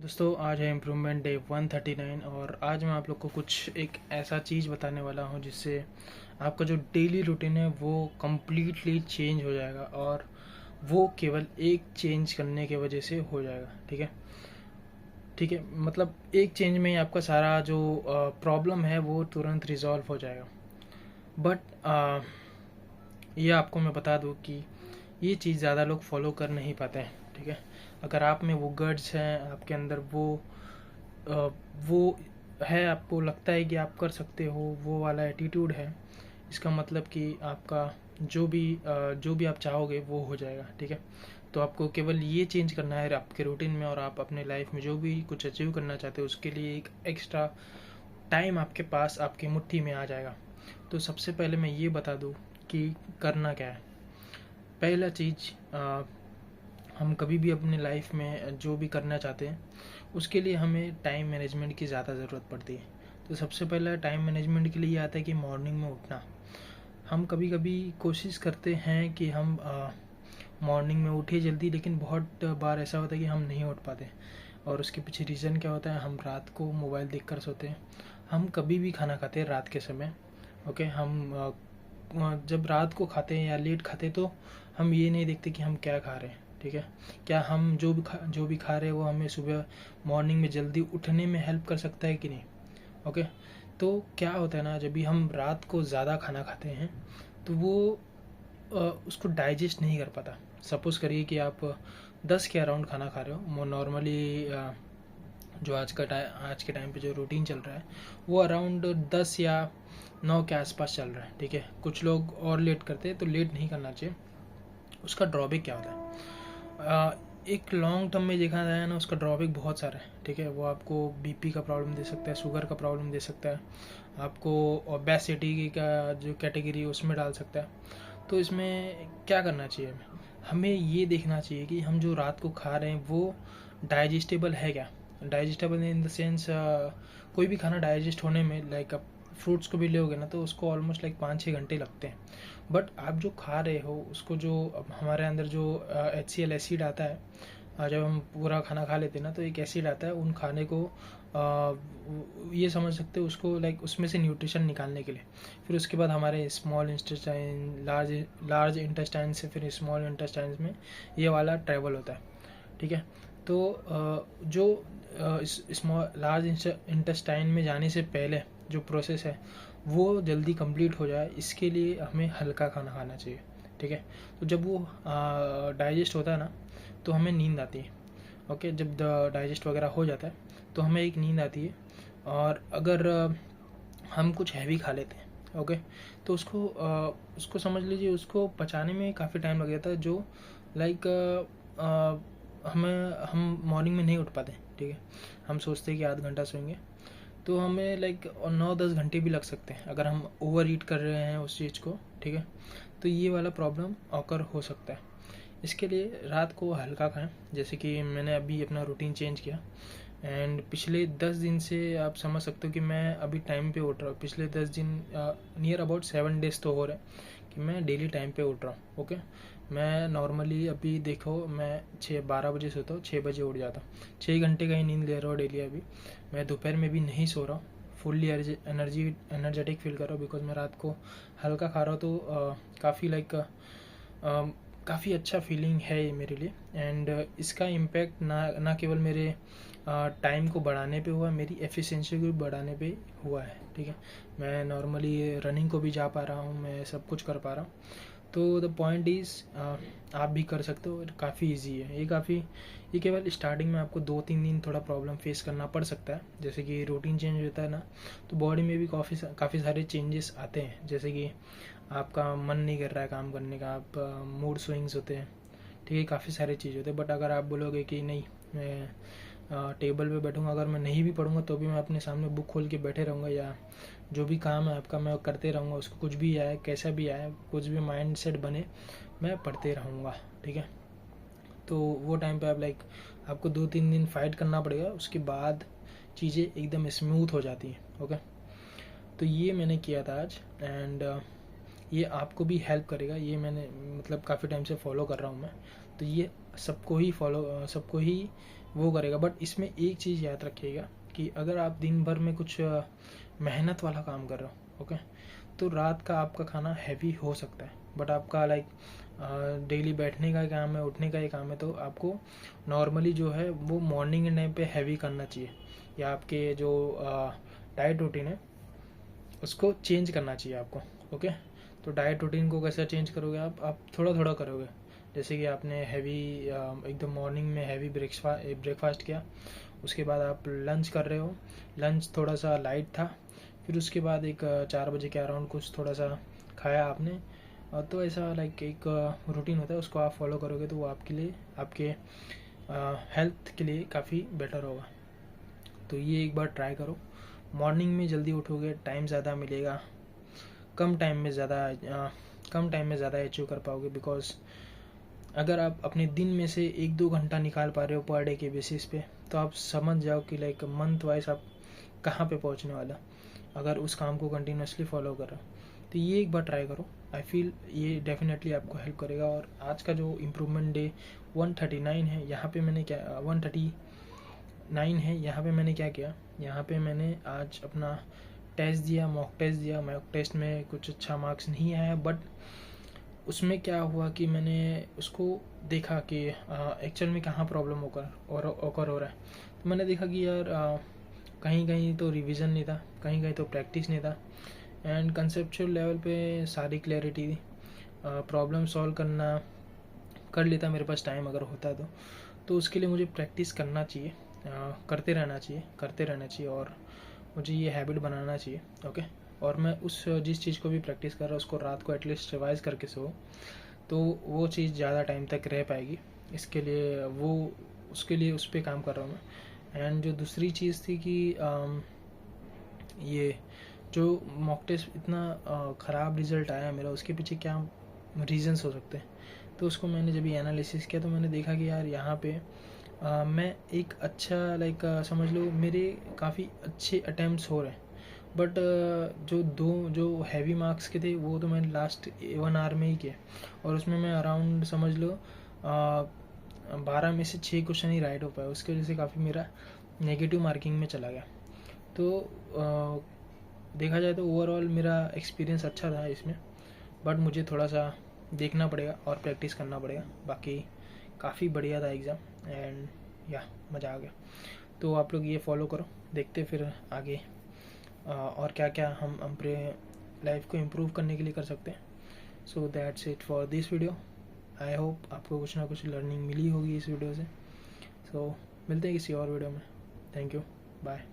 दोस्तों आज है इम्प्रूवमेंट डे 139 और आज मैं आप लोग को कुछ एक ऐसा चीज़ बताने वाला हूँ जिससे आपका जो डेली रूटीन है वो कम्प्लीटली चेंज हो जाएगा और वो केवल एक चेंज करने की वजह से हो जाएगा। ठीक है, मतलब एक चेंज में ही आपका सारा जो प्रॉब्लम है वो तुरंत रिजॉल्व हो जाएगा। बट ये आपको मैं बता दूँ कि ये चीज़ ज़्यादा लोग फॉलो कर नहीं पाते हैं। ठीक है, अगर आप में वो गट्स हैं, आपके अंदर अ, वो है, आपको लगता है कि आप कर सकते हो, वो वाला एटीट्यूड है, इसका मतलब कि आपका जो भी आप चाहोगे वो हो जाएगा। ठीक है, तो आपको केवल ये चेंज करना है आपके रूटीन में और आप अपने लाइफ में जो भी कुछ अचीव करना चाहते हो उसके लिए एक एक्स्ट्रा टाइम आपके पास आपकी मुट्ठी में आ जाएगा। तो सबसे पहले मैं ये बता दूँ कि करना क्या है। पहला चीज़, हम कभी भी अपने लाइफ में जो भी करना चाहते हैं उसके लिए हमें टाइम मैनेजमेंट की ज़्यादा ज़रूरत पड़ती है। तो सबसे पहला टाइम मैनेजमेंट के लिए ये आता है कि मॉर्निंग में उठना। हम कभी कभी कोशिश करते हैं कि हम मॉर्निंग में उठे जल्दी, लेकिन बहुत बार ऐसा होता है कि हम नहीं उठ पाते और उसके पीछे रीज़न क्या होता है, हम रात को मोबाइल देख कर सोते हैं। हम कभी भी खाना खाते हैं रात के समय। ओके, हम जब रात को खाते हैं या लेट खाते हैं तो हम ये नहीं देखते कि हम क्या खा रहे हैं। ठीक है, क्या हम जो भी खा रहे हैं वो हमें सुबह मॉर्निंग में जल्दी उठने में हेल्प कर सकता है कि नहीं। ओके, तो क्या होता है ना, जब भी हम रात को ज़्यादा खाना खाते हैं तो वो उसको डाइजेस्ट नहीं कर पाता। सपोज़ करिए कि आप 10 के अराउंड खाना खा रहे हो। नॉर्मली जो आज के टाइम पे जो रूटीन चल रहा है वो अराउंड 10 या 9 के आसपास चल रहा है। ठीक है, कुछ लोग और लेट करते हैं, तो लेट नहीं करना चाहिए। उसका ड्रॉबैक क्या होता है, एक लॉन्ग टर्म में देखा जाए ना, उसका ड्रॉबैक बहुत सारा है। ठीक है, वो आपको बीपी का प्रॉब्लम दे सकता है, शुगर का प्रॉब्लम दे सकता है, आपको ओबेसिटी का जो कैटेगरी है उसमें डाल सकता है। तो इसमें क्या करना चाहिए, हमें ये देखना चाहिए कि हम जो रात को खा रहे हैं वो डाइजेस्टेबल है क्या। डाइजेस्टेबल इन द सेंस, कोई भी खाना डाइजेस्ट होने में, लाइक आप फ्रूट्स को भी लोगे ना तो उसको ऑलमोस्ट लाइक 5-6 घंटे लगते हैं। बट आप जो खा रहे हो उसको, जो हमारे अंदर जो HCl एसिड आता है, जब हम पूरा खाना खा लेते हैं ना तो एक एसिड आता है उन खाने को, ये समझ सकते हो उसको, लाइक उसमें से न्यूट्रिशन निकालने के लिए। फिर उसके बाद हमारे स्मॉल इंटेस्टाइन, लार्ज इंटेस्टाइन से फिर स्मॉल इंटेस्टाइन में ये वाला ट्रेवल होता है। ठीक है, तो जो स्मॉल लार्ज इंटेस्टाइन में जाने से पहले जो प्रोसेस है वो जल्दी कंप्लीट हो जाए, इसके लिए हमें हल्का खाना खाना चाहिए। ठीक है, तो जब वो डाइजेस्ट होता है ना तो हमें नींद आती है। ओके, जब डाइजेस्ट वगैरह हो जाता है तो हमें एक नींद आती है। और अगर हम कुछ हैवी खा लेते हैं, ओके, तो उसको समझ लीजिए, उसको पचाने में काफ़ी टाइम लग जाता है, जो लाइक हम मॉर्निंग में नहीं उठ पाते। ठीक है, हम सोचते हैं कि आध घंटा सोएंगे, तो हमें लाइक 9-10 घंटे भी लग सकते हैं अगर हम ओवर ईट कर रहे हैं उस चीज़ को। ठीक है, तो ये वाला प्रॉब्लम ऑकर हो सकता है। इसके लिए रात को हल्का खाएं, जैसे कि मैंने अभी अपना रूटीन चेंज किया एंड पिछले 10 दिन से आप समझ सकते हो कि मैं अभी टाइम पे उठ रहा हूँ। पिछले 10 दिन, नियर अबाउट 7 डेज तो हो रहे हैं कि मैं डेली टाइम पे उठ रहा हूँ। ओके, मैं नॉर्मली अभी देखो, मैं 6-12 बजे सोता हूँ, 6 बजे उठ जाता हूँ। 6 घंटे का ही नींद ले रहा हूँ डेली। अभी मैं दोपहर में भी नहीं सो रहा हूँ, फुल्ली एनर्जेटिक फील कर रहा हूँ, बिकॉज मैं रात को हल्का खा रहा हूँ। तो काफ़ी लाइक काफ़ी अच्छा फीलिंग है ये मेरे लिए। एंड इसका इम्पैक्ट ना केवल मेरे टाइम को बढ़ाने पे हुआ, मेरी एफिशिएंसी को भी बढ़ाने पे हुआ है। ठीक है, मैं नॉर्मली रनिंग को भी जा पा रहा हूँ, मैं सब कुछ कर पा रहा हूँ। तो द पॉइंट इज़, आप भी कर सकते हो, काफ़ी इजी है ये केवल स्टार्टिंग में आपको 2-3 दिन थोड़ा प्रॉब्लम फेस करना पड़ सकता है। जैसे कि रूटीन चेंज होता है ना, तो बॉडी में भी काफ़ी सारे चेंजेस आते हैं। जैसे कि आपका मन नहीं कर रहा है काम करने का, आप मूड स्विंग्स होते हैं। ठीक है, काफ़ी सारे चीज़ होते हैं। बट अगर आप बोलोगे कि नहीं, मैं टेबल पे बैठूंगा, अगर मैं नहीं भी पढ़ूंगा तो भी मैं अपने सामने बुक खोल के बैठे रहूँगा, या जो भी काम है आपका मैं करते रहूँगा, उसको कुछ भी आए, कैसा भी आए, कुछ भी माइंड सेट बने, मैं पढ़ते रहूँगा। ठीक है, तो वो टाइम पे आप लाइक आपको 2-3 दिन फाइट करना पड़ेगा, उसके बाद चीज़ें एकदम स्मूथ हो जाती हैं। ओके, तो ये मैंने किया था आज एंड ये आपको भी हेल्प करेगा। ये मैंने मतलब काफ़ी टाइम से फॉलो कर रहा हूँ मैं, तो ये सबको ही वो करेगा। बट इसमें एक चीज़ याद रखिएगा कि अगर आप दिन भर में कुछ मेहनत वाला काम कर रहे हो, ओके, तो रात का आपका खाना हैवी हो सकता है। बट आपका लाइक डेली बैठने का काम है, उठने का ही काम है, तो आपको नॉर्मली जो है वो मॉर्निंग के टाइम पे हैवी करना चाहिए, या आपके जो डाइट रूटीन है उसको चेंज करना चाहिए आपको। ओके, तो डाइट रूटीन को कैसे चेंज करोगे आप थोड़ा थोड़ा करोगे। जैसे कि आपने हैवी एकदम मॉर्निंग में हैवी ब्रेकफास्ट किया, उसके बाद आप लंच कर रहे हो, लंच थोड़ा सा लाइट था, फिर उसके बाद एक 4 बजे के अराउंड कुछ थोड़ा सा खाया आपने, तो ऐसा लाइक एक रूटीन होता है, उसको आप फॉलो करोगे तो वो आपके लिए, आपके हेल्थ के लिए काफ़ी बेटर होगा। तो ये एक बार ट्राई करो। मॉर्निंग में जल्दी उठोगे, टाइम ज़्यादा मिलेगा, कम टाइम में ज़्यादा अचीव कर पाओगे। बिकॉज अगर आप अपने दिन में से 1-2 घंटा निकाल पा रहे हो पर डे के बेसिस पे, तो आप समझ जाओ कि लाइक मंथ वाइज आप कहाँ पे पहुँचने वाला, अगर उस काम को कंटिन्यूसली फॉलो कर रहे हो। तो ये एक बार ट्राई करो, आई फील ये डेफिनेटली आपको हेल्प करेगा। और आज का जो इम्प्रूवमेंट डे 139 है, यहाँ पे मैंने क्या 139 है, यहाँ पे मैंने क्या किया, यहाँ पे मैंने आज अपना टेस्ट दिया, मॉक टेस्ट में कुछ अच्छा मार्क्स नहीं आया। बट उसमें क्या हुआ कि मैंने उसको देखा कि एक्चुअल में कहाँ प्रॉब्लम ओकर हो रहा है। तो मैंने देखा कि यार कहीं कहीं तो रिवीजन नहीं था, कहीं कहीं तो प्रैक्टिस नहीं था, एंड कंसेप्चुअल लेवल पे सारी क्लैरिटी थी। प्रॉब्लम सॉल्व करना कर लेता मेरे पास टाइम अगर होता तो उसके लिए मुझे प्रैक्टिस करना चाहिए, करते रहना चाहिए, और मुझे ये हैबिट बनाना चाहिए। ओके, और मैं उस जिस चीज़ को भी प्रैक्टिस कर रहा हूँ उसको रात को एटलीस्ट रिवाइज करके सो, तो वो चीज़ ज़्यादा टाइम तक रह पाएगी। इसके लिए उसके लिए उस पर काम कर रहा हूँ मैं। एंड जो दूसरी चीज़ थी कि ये जो मॉक टेस्ट इतना ख़राब रिज़ल्ट आया मेरा, उसके पीछे क्या रीजंस हो सकते हैं। तो उसको मैंने जब ये एनालिसिस किया तो मैंने देखा कि यार यहाँ पे मैं एक अच्छा लाइक समझ लो मेरे काफ़ी अच्छे अटैम्प्ट्स हो रहे हैं। बट जो हैवी मार्क्स के थे वो तो मैंने लास्ट 1 आवर में ही किया, और उसमें मैं अराउंड समझ लो 12 में से 6 क्वेश्चन ही राइट हो पाया। उसकी वजह से काफ़ी मेरा नेगेटिव मार्किंग में चला गया। तो देखा जाए तो ओवरऑल मेरा एक्सपीरियंस अच्छा रहा इसमें, बट मुझे थोड़ा सा देखना पड़ेगा और प्रैक्टिस करना पड़ेगा। बाकी काफ़ी बढ़िया था एग्ज़ाम, एंड या मज़ा आ गया। तो आप लोग ये फॉलो करो, देखते फिर आगे और क्या क्या हम अपने लाइफ को इम्प्रूव करने के लिए कर सकते हैं। So that's it for this video. I hope आपको कुछ ना कुछ लर्निंग मिली होगी इस वीडियो से। सो मिलते हैं किसी और वीडियो में। Thank you, bye.